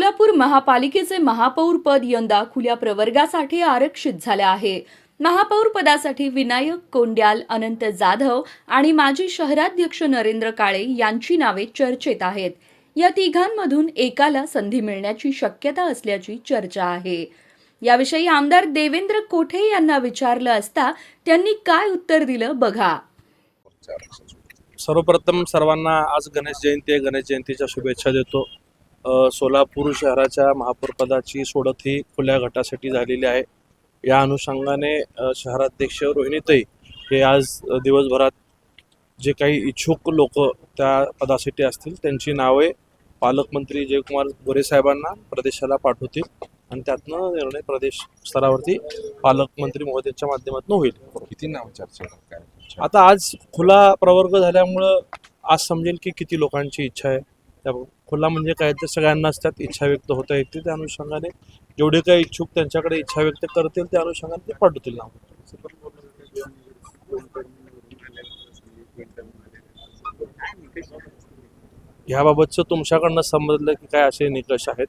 सोलापूर महापालिकेचे महापौर पद यंदा खुल्या प्रवर्गासाठी आरक्षित झाले आहे. महापौर पदासाठी विनायक कोंड्याल, अनंत जाधव आणि माजी शहराध्यक्ष नरेंद्र काळे यांची नावे चर्चेत आहेत. या तिघांमधून एकाला संधी मिळण्याची शक्यता असल्याची चर्चा आहे. याविषयी आमदार देवेंद्र कोठे यांना विचारलं असता त्यांनी काय उत्तर दिलं बघा. सर्वप्रथम सर्वांना आज गणेश जयंती आहे. गणेश जयंतीच्या शुभेच्छा देतो. सोलापूर शहराच्या महापौरपदाची सोडत ही खुल्या गटासाठी झालेली आहे. या अनुषंगाने शहराध्यक्ष रोहिणीताई हे आज दिवसभरात जे काही इच्छुक लोक त्या पदासाठी असतील त्यांची नावे पालकमंत्री जयकुमार गोरे साहेबांना प्रदेशाला पाठवतील आणि त्यातनं निर्णय प्रदेश स्तरावरती पालकमंत्री महोदयांच्या माध्यमातून होईल. किती नाव चर्चा काय आता आज खुला प्रवर्ग झाल्यामुळं आज समजेल की किती लोकांची इच्छा आहे. त्या खुला म्हणजे काय तर सगळ्यांनाच त्यात इच्छा व्यक्त होता येते. त्या अनुषंगाने जेवढे काही इच्छुक त्यांच्याकडे इच्छा व्यक्त करतील त्या अनुषंगाने ते पाठवतील नाव. ह्याबाबतचं तुमच्याकडनं समजलं की काय असे निकष आहेत,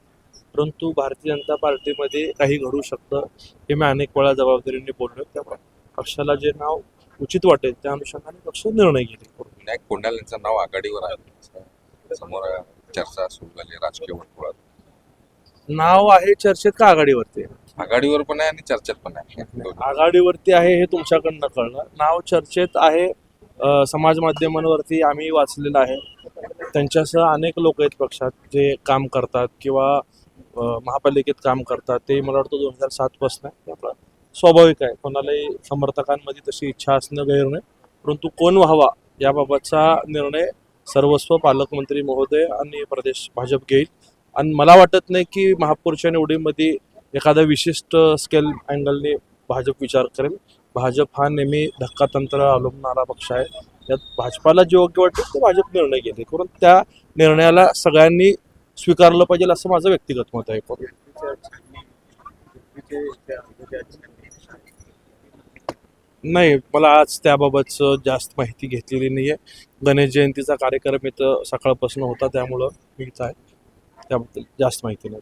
परंतु भारतीय जनता पार्टीमध्ये काही घडू शकतं हे मी अनेक वेळा जबाबदारीने बोललो. त्यामुळे पक्षाला जे नाव उचित वाटेल त्या अनुषंगाने पक्ष निर्णय घेईल. विनायक कोंडाल यांचं नाव आघाडीवर आहे, समोर चर्चा सुरू झाली राजकीय वर्तुळात. नाव आहे चर्चेत का आघाडीवरती? आघाडीवर पण आहे आणि चर्चेत पण आहे. आघाडीवरती आहे हे तुमच्याकडनं कळलं. नाव चर्चेत आहे. समाज माध्यमांवरती आम्ही वाचलेलं आहे. त्यांच्यासह अनेक लोक आहेत पक्षात जे काम करतात किंवा महापालिकेत काम करतात. ते मला वाटतं 2007 पासून आहे. त्यामुळे स्वाभाविक आहे कोणालाही समर्थकांमध्ये तशी इच्छा असणं गैर नाही. परंतु कोण व्हावा याबाबतचा निर्णय सर्वस्व पालकमंत्री महोदय आणि प्रदेश भाजप घेईल. आणि मला वाटत नाही की महापौरच्या निवडीमध्ये एखादा विशिष्ट स्केल अँगलने भाजप विचार करेल. भाजप हा नेहमी धक्कातंत्र अवलंबणारा पक्ष आहे. त्यात भाजपाला जे योग्य वाटेल ते भाजप निर्णय घेते करून त्या निर्णयाला सगळ्यांनी स्वीकारलं पाहिजे असं माझं व्यक्तिगत मत आहे. नाही, मला आज त्याबाबतचं जास्त माहिती घेतलेली नाही आहे. गणेश जयंतीचा कार्यक्रम इथं सकाळपासून होता त्यामुळं मी इथं आहे. त्याबद्दल जास्त माहिती नाही.